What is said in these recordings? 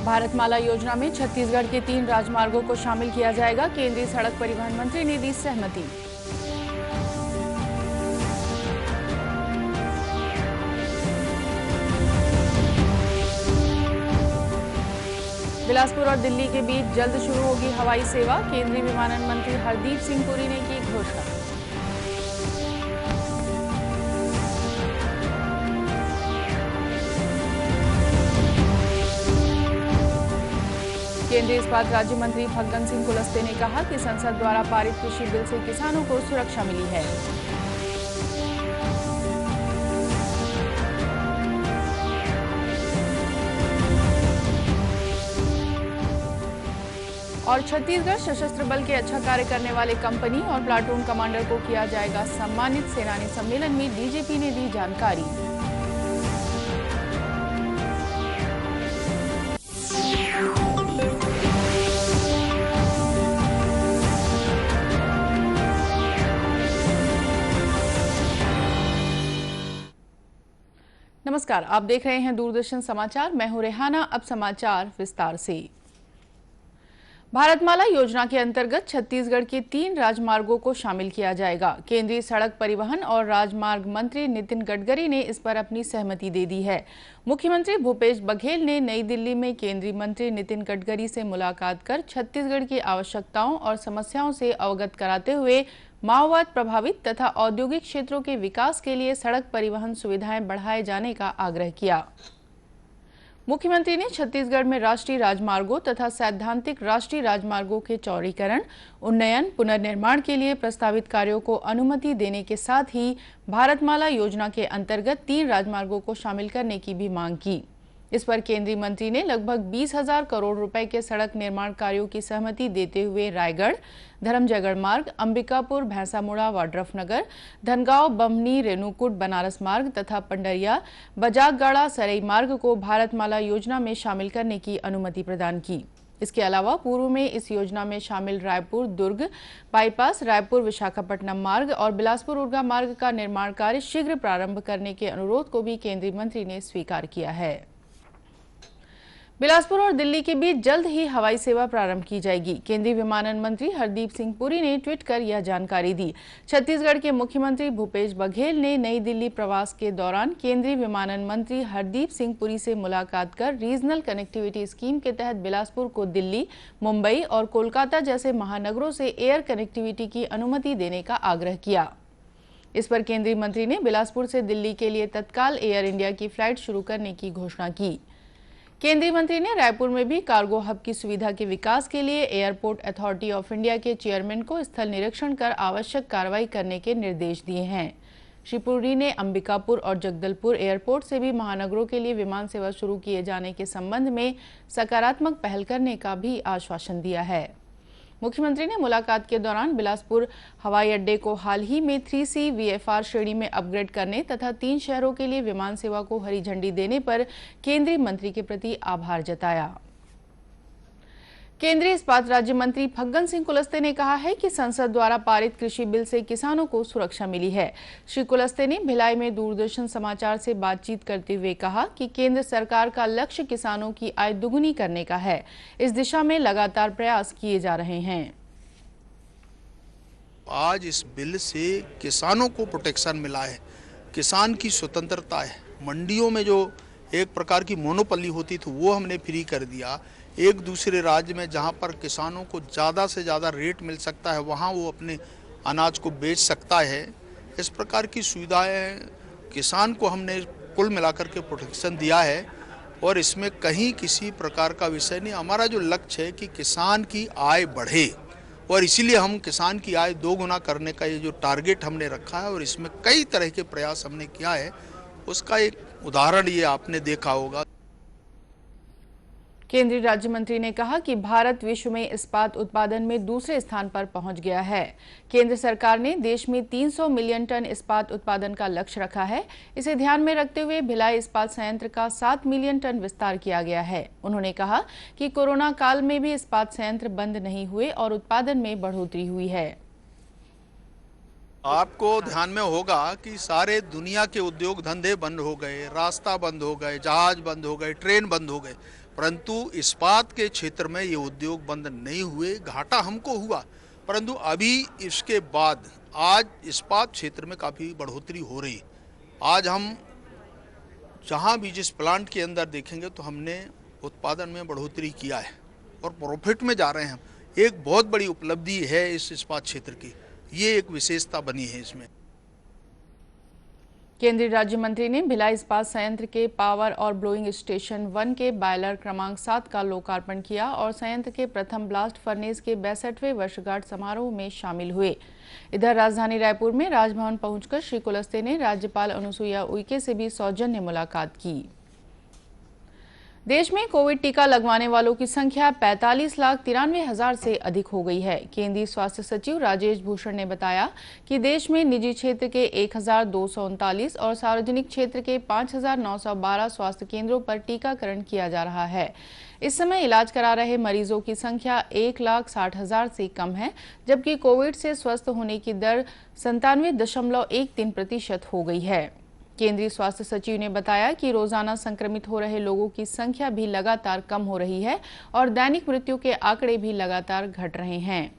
भारतमाला योजना में छत्तीसगढ़ के 3 राजमार्गों को शामिल किया जाएगा। केंद्रीय सड़क परिवहन मंत्री ने दी सहमति। बिलासपुर और दिल्ली के बीच जल्द शुरू होगी हवाई सेवा। केंद्रीय विमानन मंत्री हरदीप सिंह पुरी ने की घोषणा। केंद्रीय इस्पात राज्य मंत्री फग्गन सिंह कुलस्ते ने कहा कि संसद द्वारा पारित कृषि बिल से किसानों को सुरक्षा मिली है। और छत्तीसगढ़ सशस्त्र बल के अच्छा कार्य करने वाले कंपनी और प्लाटून कमांडर को किया जाएगा सम्मानित। सेनानी सम्मेलन में डीजीपी ने दी जानकारी। नमस्कार, आप देख रहे हैं दूरदर्शन समाचार। मैं हूं रेहाना। अब समाचार विस्तार से। भारतमाला योजना के अंतर्गत छत्तीसगढ़ के 3 राजमार्गों को शामिल किया जाएगा। केंद्रीय सड़क परिवहन और राजमार्ग मंत्री नितिन गडकरी ने इस पर अपनी सहमति दे दी है। मुख्यमंत्री भूपेश बघेल ने नई दिल्ली में केंद्रीय मंत्री नितिन गडकरी से मुलाकात कर छत्तीसगढ़ की आवश्यकताओं और समस्याओं से अवगत कराते हुए माओवाद प्रभावित तथा औद्योगिक क्षेत्रों के विकास के लिए सड़क परिवहन सुविधाएं बढ़ाए जाने का आग्रह किया। मुख्यमंत्री ने छत्तीसगढ़ में राष्ट्रीय राजमार्गों तथा सैद्धांतिक राष्ट्रीय राजमार्गों के चौड़ीकरण, उन्नयन, पुनर्निर्माण के लिए प्रस्तावित कार्यों को अनुमति देने के साथ ही भारतमाला योजना के अंतर्गत 3 राजमार्गों को शामिल करने की भी मांग की। इस पर केंद्रीय मंत्री ने लगभग 20,000 करोड़ रुपए के सड़क निर्माण कार्यों की सहमति देते हुए रायगढ़, धरमजयगढ़ मार्ग, अंबिकापुर, भैंसामुड़ा, वाड्रफनगर, धनगांव, बम्हनी, रेणुकूट, बनारस मार्ग तथा पंडरिया, बजागगाड़ा, सरई मार्ग को भारतमाला योजना में शामिल करने की अनुमति प्रदान की। इसके अलावा पूर्व में इस योजना में शामिल रायपुर दुर्ग बाईपास, रायपुर विशाखापट्टनम मार्ग और बिलासपुर उरगा मार्ग का निर्माण कार्य शीघ्र प्रारंभ करने के अनुरोध को भी केंद्रीय मंत्री ने स्वीकार किया है। बिलासपुर और दिल्ली के बीच जल्द ही हवाई सेवा प्रारंभ की जाएगी। केंद्रीय विमानन मंत्री हरदीप सिंह पुरी ने ट्वीट कर यह जानकारी दी। छत्तीसगढ़ के मुख्यमंत्री भूपेश बघेल ने नई दिल्ली प्रवास के दौरान केंद्रीय विमानन मंत्री हरदीप सिंह पुरी से मुलाकात कर रीजनल कनेक्टिविटी स्कीम के तहत बिलासपुर को दिल्ली, मुंबई और कोलकाता जैसे महानगरों से एयर कनेक्टिविटी की अनुमति देने का आग्रह किया। इस पर केंद्रीय मंत्री ने बिलासपुर से दिल्ली के लिए तत्काल एयर इंडिया की फ्लाइट शुरू करने की घोषणा की। केंद्रीय मंत्री ने रायपुर में भी कार्गो हब की सुविधा के विकास के लिए एयरपोर्ट अथॉरिटी ऑफ इंडिया के चेयरमैन को स्थल निरीक्षण कर आवश्यक कार्रवाई करने के निर्देश दिए हैं। श्री पुरी ने अंबिकापुर और जगदलपुर एयरपोर्ट से भी महानगरों के लिए विमान सेवा शुरू किए जाने के संबंध में सकारात्मक पहल करने का भी आश्वासन दिया है। मुख्यमंत्री ने मुलाकात के दौरान बिलासपुर हवाई अड्डे को हाल ही में 3C VFR श्रेणी में अपग्रेड करने तथा 3 शहरों के लिए विमान सेवा को हरी झंडी देने पर केंद्रीय मंत्री के प्रति आभार जताया। केंद्रीय इस्पात राज्य मंत्री फग्गन सिंह कुलस्ते ने कहा है कि संसद द्वारा पारित कृषि बिल से किसानों को सुरक्षा मिली है। श्री कुलस्ते ने भिलाई में दूरदर्शन समाचार से बातचीत करते हुए कहा कि केंद्र सरकार का लक्ष्य किसानों की आय दुगुनी करने का है। इस दिशा में लगातार प्रयास किए जा रहे हैं। आज इस बिल से किसानों को प्रोटेक्शन मिला है, किसान की स्वतंत्रता है। मंडियों में जो एक प्रकार की मोनोपोली होती थी वो हमने फ्री कर दिया। एक दूसरे राज्य में जहां पर किसानों को ज़्यादा से ज़्यादा रेट मिल सकता है वहां वो अपने अनाज को बेच सकता है। इस प्रकार की सुविधाएं किसान को हमने कुल मिलाकर के प्रोटेक्शन दिया है और इसमें कहीं किसी प्रकार का विषय नहीं। हमारा जो लक्ष्य है कि किसान की आय बढ़े और इसीलिए हम किसान की आय 2 गुना करने का ये जो टारगेट हमने रखा है और इसमें कई तरह के प्रयास हमने किया है, उसका एक उदाहरण ये आपने देखा होगा। केंद्रीय राज्य मंत्री ने कहा कि भारत विश्व में इस्पात उत्पादन में दूसरे स्थान पर पहुंच गया है। केंद्र सरकार ने देश में 300 मिलियन टन इस्पात उत्पादन का लक्ष्य रखा है। इसे ध्यान में रखते हुए भिलाई इस्पात संयंत्र का 7 मिलियन टन विस्तार किया गया है। उन्होंने कहा कि कोरोना काल में भी इस्पात संयंत्र बंद नहीं हुए और उत्पादन में बढ़ोतरी हुई है। आपको ध्यान में होगा कि सारे दुनिया के उद्योग धंधे बंद हो गए, रास्ता बंद हो गए, जहाज बंद हो गए, ट्रेन बंद हो गए, परंतु इस्पात के क्षेत्र में ये उद्योग बंद नहीं हुए, घाटा हमको हुआ, परंतु अभी इसके बाद आज इस्पात क्षेत्र में काफ़ी बढ़ोतरी हो रही है। आज हम जहाँ भी जिस प्लांट के अंदर देखेंगे तो हमने उत्पादन में बढ़ोतरी किया है और प्रॉफिट में जा रहे हैं हम। एक बहुत बड़ी उपलब्धि है इस इस्पात क्षेत्र की, ये एक विशेषता बनी है इसमें। केंद्रीय राज्य मंत्री ने भिलाई इस्पात संयंत्र के पावर और ब्लोइंग स्टेशन 1 के बॉयलर क्रमांक 7 का लोकार्पण किया और संयंत्र के प्रथम ब्लास्ट फर्नेस के 62वें वर्षगांठ समारोह में शामिल हुए। इधर राजधानी रायपुर में राजभवन पहुंचकर श्री कुलस्ते ने राज्यपाल अनुसुईया उइके से भी सौजन्य मुलाकात की। देश में कोविड टीका लगवाने वालों की संख्या 45,93,000 से अधिक हो गई है। केंद्रीय स्वास्थ्य सचिव राजेश भूषण ने बताया कि देश में निजी क्षेत्र के 1,239 और सार्वजनिक क्षेत्र के 5,912 स्वास्थ्य केंद्रों पर टीकाकरण किया जा रहा है। इस समय इलाज करा रहे मरीजों की संख्या 1,60,000 से कम है, जबकि कोविड से स्वस्थ होने की दर 97.13% हो गई है। केंद्रीय स्वास्थ्य सचिव ने बताया कि रोजाना संक्रमित हो रहे लोगों की संख्या भी लगातार कम हो रही है और दैनिक मृत्यु के आंकड़े भी लगातार घट रहे हैं।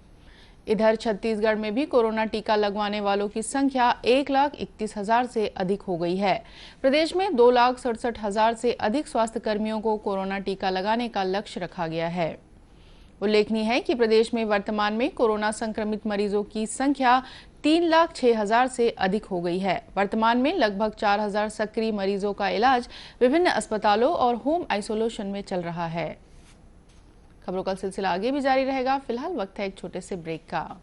इधर छत्तीसगढ़ में भी कोरोना टीका लगवाने वालों की संख्या 1,31,000 से अधिक हो गई है। प्रदेश में 2,67,000 से अधिक स्वास्थ्य कर्मियों को कोरोना टीका लगाने का लक्ष्य रखा गया है। उल्लेखनीय है कि प्रदेश में वर्तमान में कोरोना संक्रमित मरीजों की संख्या 3,06,000 से अधिक हो गई है। वर्तमान में लगभग 4,000 सक्रिय मरीजों का इलाज विभिन्न अस्पतालों और होम आइसोलेशन में चल रहा है। खबरों का सिलसिला आगे भी जारी रहेगा। फिलहाल वक्त है एक छोटे से ब्रेक का।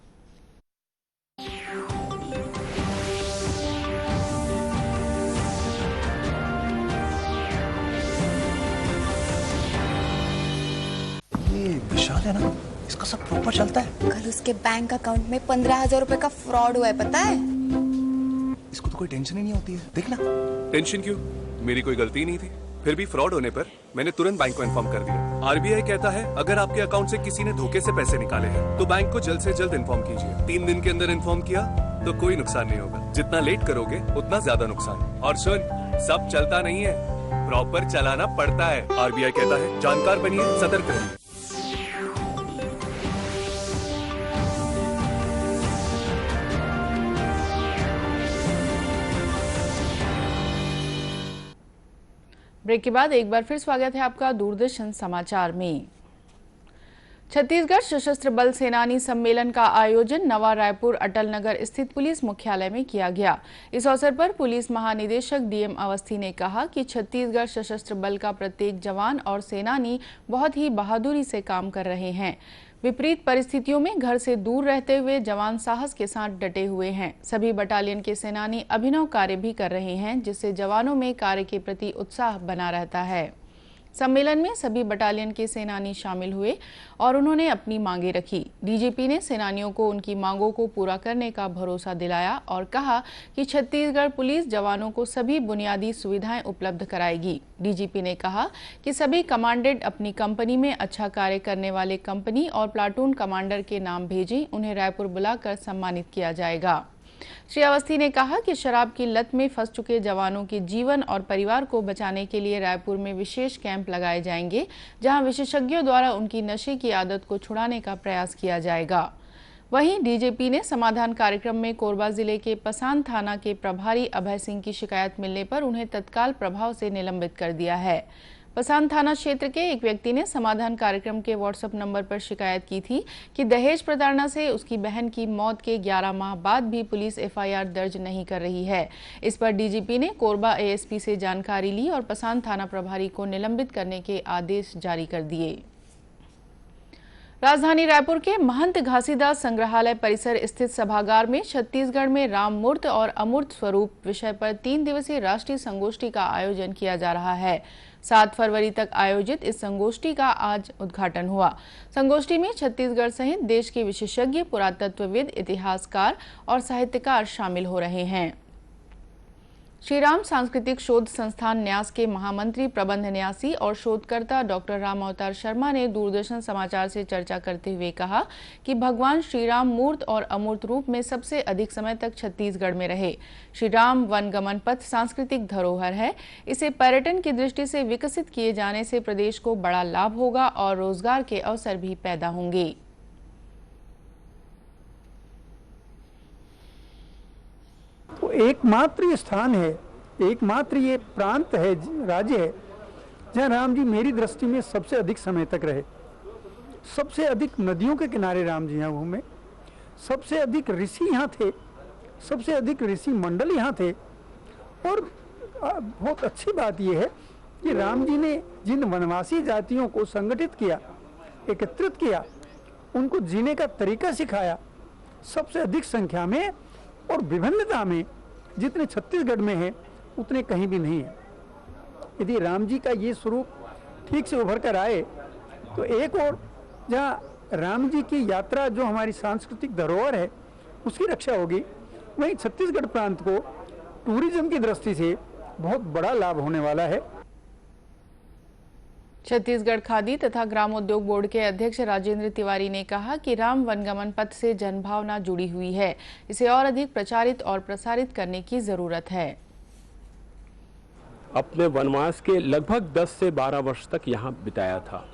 ये विशाल है ना, इसका सब प्रॉपर चलता है। कल उसके बैंक अकाउंट में 15,000 रुपए का फ्रॉड हुआ है, पता है? इसको तो कोई टेंशन ही नहीं होती है। देखना। टेंशन क्यों? मेरी कोई गलती नहीं थी। फिर भी फ्रॉड होने पर मैंने तुरंत बैंक को इन्फॉर्म कर दिया। आरबीआई कहता है अगर आपके अकाउंट से किसी ने धोखे से पैसे निकाले हैं तो बैंक को जल्द से जल्द इन्फॉर्म कीजिए। 3 दिन के अंदर इन्फॉर्म किया तो कोई नुकसान नहीं होगा। जितना लेट करोगे उतना ज्यादा नुकसान। और सुन, सब चलता नहीं है, प्रॉपर चलाना पड़ता है। आरबीआई कहता है जानकार बनिए, सतर्क रहिए। ब्रेक के बाद एक बार फिर स्वागत है आपका दूरदर्शन समाचार में। छत्तीसगढ़ सशस्त्र बल सेनानी सम्मेलन का आयोजन नवा रायपुर अटल नगर स्थित पुलिस मुख्यालय में किया गया। इस अवसर पर पुलिस महानिदेशक डीएम अवस्थी ने कहा कि छत्तीसगढ़ सशस्त्र बल का प्रत्येक जवान और सेनानी बहुत ही बहादुरी से काम कर रहे हैं। विपरीत परिस्थितियों में घर से दूर रहते हुए जवान साहस के साथ डटे हुए हैं। सभी बटालियन के सेनानी अभिनव कार्य भी कर रहे हैं, जिससे जवानों में कार्य के प्रति उत्साह बना रहता है। सम्मेलन में सभी बटालियन के सेनानी शामिल हुए और उन्होंने अपनी मांगें रखी। डीजीपी ने सेनानियों को उनकी मांगों को पूरा करने का भरोसा दिलाया और कहा कि छत्तीसगढ़ पुलिस जवानों को सभी बुनियादी सुविधाएं उपलब्ध कराएगी। डीजीपी ने कहा कि सभी कमांडेंट अपनी कंपनी में अच्छा कार्य करने वाले कंपनी और प्लाटून कमांडर के नाम भेजें, उन्हें रायपुर बुलाकर सम्मानित किया जाएगा। श्री अवस्थी ने कहा कि शराब की लत में फंस चुके जवानों के जीवन और परिवार को बचाने के लिए रायपुर में विशेष कैंप लगाए जाएंगे, जहां विशेषज्ञों द्वारा उनकी नशे की आदत को छुड़ाने का प्रयास किया जाएगा। वहीं डीजीपी ने समाधान कार्यक्रम में कोरबा जिले के पसान थाना के प्रभारी अभय सिंह की शिकायत मिलने पर उन्हें तत्काल प्रभाव से निलंबित कर दिया है। पसान थाना क्षेत्र के एक व्यक्ति ने समाधान कार्यक्रम के व्हाट्सएप नंबर पर शिकायत की थी कि दहेज प्रताड़ना से उसकी बहन की मौत के 11 माह बाद भी पुलिस एफआईआर दर्ज नहीं कर रही है। इस पर डीजीपी ने कोरबा एएसपी से जानकारी ली और पसान थाना प्रभारी को निलंबित करने के आदेश जारी कर दिए। राजधानी रायपुर के महंत घासीदास संग्रहालय परिसर स्थित सभागार में छत्तीसगढ़ में राम मूर्त और अमूर्त स्वरूप विषय पर 3 दिवसीय राष्ट्रीय संगोष्ठी का आयोजन किया जा रहा है। 7 फरवरी तक आयोजित इस संगोष्ठी का आज उद्घाटन हुआ। संगोष्ठी में छत्तीसगढ़ सहित देश के विशेषज्ञ, पुरातत्वविद, इतिहासकार और साहित्यकार शामिल हो रहे हैं। श्री राम सांस्कृतिक शोध संस्थान न्यास के महामंत्री प्रबंध न्यासी और शोधकर्ता डॉक्टर राम अवतार शर्मा ने दूरदर्शन समाचार से चर्चा करते हुए कहा कि भगवान श्री राम मूर्त और अमूर्त रूप में सबसे अधिक समय तक छत्तीसगढ़ में रहे। श्री राम वनगमन पथ सांस्कृतिक धरोहर है। इसे पर्यटन की दृष्टि से विकसित किए जाने से प्रदेश को बड़ा लाभ होगा और रोजगार के अवसर भी पैदा होंगे। तो एकमात्र ये स्थान है, एकमात्र ये प्रांत है, राज्य है, जहाँ राम जी मेरी दृष्टि में सबसे अधिक समय तक रहे। सबसे अधिक नदियों के किनारे राम जी यहाँ घूमे, सबसे अधिक ऋषि यहाँ थे, सबसे अधिक ऋषि मंडल यहाँ थे। और बहुत अच्छी बात यह है कि राम जी ने जिन वनवासी जातियों को संगठित किया, एकत्रित किया, उनको जीने का तरीका सिखाया, सबसे अधिक संख्या में और विभिन्नता में जितने छत्तीसगढ़ में है उतने कहीं भी नहीं है। यदि राम जी का ये स्वरूप ठीक से उभर कर आए तो एक और जहाँ राम जी की यात्रा जो हमारी सांस्कृतिक धरोहर है उसकी रक्षा होगी, वहीं छत्तीसगढ़ प्रांत को टूरिज्म की दृष्टि से बहुत बड़ा लाभ होने वाला है। छत्तीसगढ़ खादी तथा ग्रामोद्योग बोर्ड के अध्यक्ष राजेंद्र तिवारी ने कहा कि राम वनगमन पथ से जनभावना जुड़ी हुई है। इसे और अधिक प्रचारित और प्रसारित करने की जरूरत है। अपने वनवास के लगभग 10 से 12 वर्ष तक यहाँ बिताया था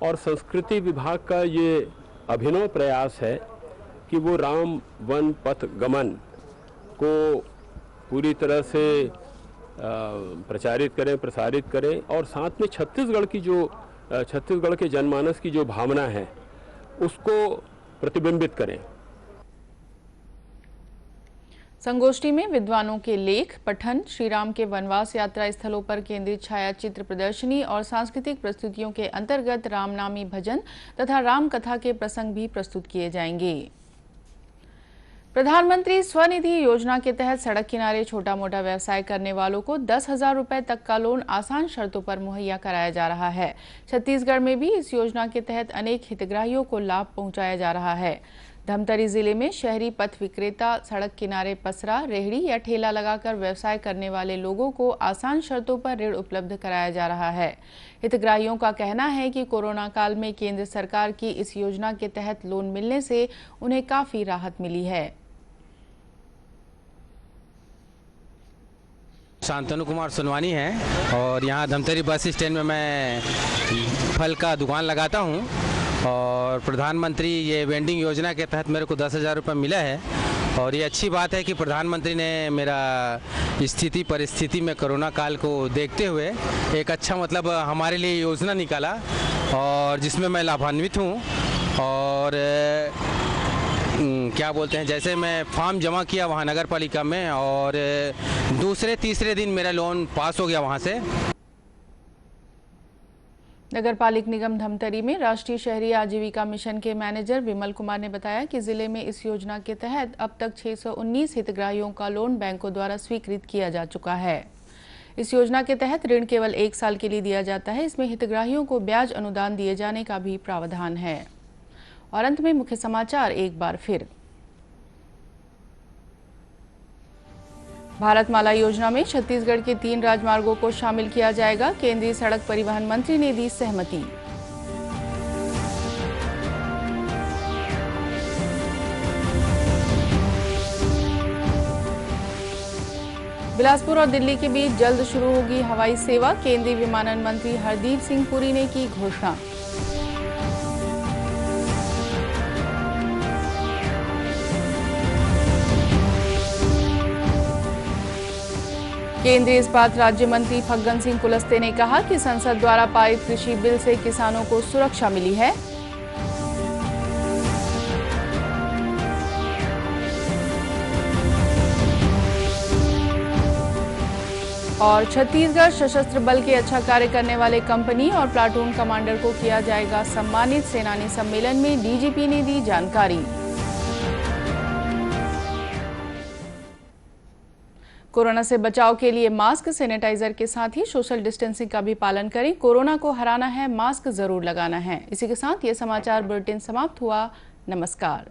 और संस्कृति विभाग का ये अभिनव प्रयास है कि वो राम वन पथ गमन को पूरी तरह से प्रचारित करें, प्रसारित करें और साथ में छत्तीसगढ़ के जनमानस की जो भावना है उसको प्रतिबिंबित करें। संगोष्ठी में विद्वानों के लेख पठन, श्री राम के वनवास यात्रा स्थलों पर केंद्रित छायाचित्र प्रदर्शनी और सांस्कृतिक प्रस्तुतियों के अंतर्गत रामनामी भजन तथा राम कथा के प्रसंग भी प्रस्तुत किए जाएंगे। प्रधानमंत्री स्वनिधि योजना के तहत सड़क किनारे छोटा मोटा व्यवसाय करने वालों को 10,000 रुपए तक का लोन आसान शर्तों पर मुहैया कराया जा रहा है। छत्तीसगढ़ में भी इस योजना के तहत अनेक हितग्राहियों को लाभ पहुंचाया जा रहा है। धमतरी जिले में शहरी पथ विक्रेता सड़क किनारे पसरा, रेहड़ी या ठेला लगाकर व्यवसाय करने वाले लोगों को आसान शर्तों पर ऋण उपलब्ध कराया जा रहा है। हितग्राहियों का कहना है कि कोरोना काल में केंद्र सरकार की इस योजना के तहत लोन मिलने से उन्हें काफी राहत मिली है। शांतनु कुमार सोनवानी है और यहाँ धमतरी बस स्टैंड में मैं फल का दुकान लगाता हूँ और प्रधानमंत्री ये वेंडिंग योजना के तहत मेरे को 10,000 रुपये मिला है और ये अच्छी बात है कि प्रधानमंत्री ने मेरा परिस्थिति में कोरोना काल को देखते हुए एक अच्छा मतलब हमारे लिए योजना निकाला और जिसमें मैं लाभान्वित हूँ। और क्या बोलते हैं, जैसे मैं फॉर्म जमा किया वहाँ नगर पालिका में और दूसरे तीसरे दिन मेरा लोन पास हो गया वहाँ से। नगर पालिक निगम धमतरी में राष्ट्रीय शहरी आजीविका मिशन के मैनेजर विमल कुमार ने बताया कि जिले में इस योजना के तहत अब तक 619 हितग्राहियों का लोन बैंकों द्वारा स्वीकृत किया जा चुका है। इस योजना के तहत ऋण केवल 1 साल के लिए दिया जाता है। इसमें हितग्राहियों को ब्याज अनुदान दिए जाने का भी प्रावधान है। और अंत में मुख्य समाचार एक बार फिर। भारतमाला योजना में छत्तीसगढ़ के 3 राजमार्गों को शामिल किया जाएगा। केंद्रीय सड़क परिवहन मंत्री ने दी सहमति। बिलासपुर और दिल्ली के बीच जल्द शुरू होगी हवाई सेवा। केंद्रीय विमानन मंत्री हरदीप सिंह पुरी ने की घोषणा। केंद्रीय इस्पात राज्य मंत्री फग्गन सिंह कुलस्ते ने कहा कि संसद द्वारा पारित कृषि बिल से किसानों को सुरक्षा मिली है। और छत्तीसगढ़ सशस्त्र बल के अच्छा कार्य करने वाले कंपनी और प्लाटून कमांडर को किया जाएगा सम्मानित। सेनानी सम्मेलन में डीजीपी ने दी जानकारी। कोरोना से बचाव के लिए मास्क, सैनिटाइजर के साथ ही सोशल डिस्टेंसिंग का भी पालन करें। कोरोना को हराना है, मास्क जरूर लगाना है। इसी के साथ ये समाचार बुलेटिन समाप्त हुआ। नमस्कार।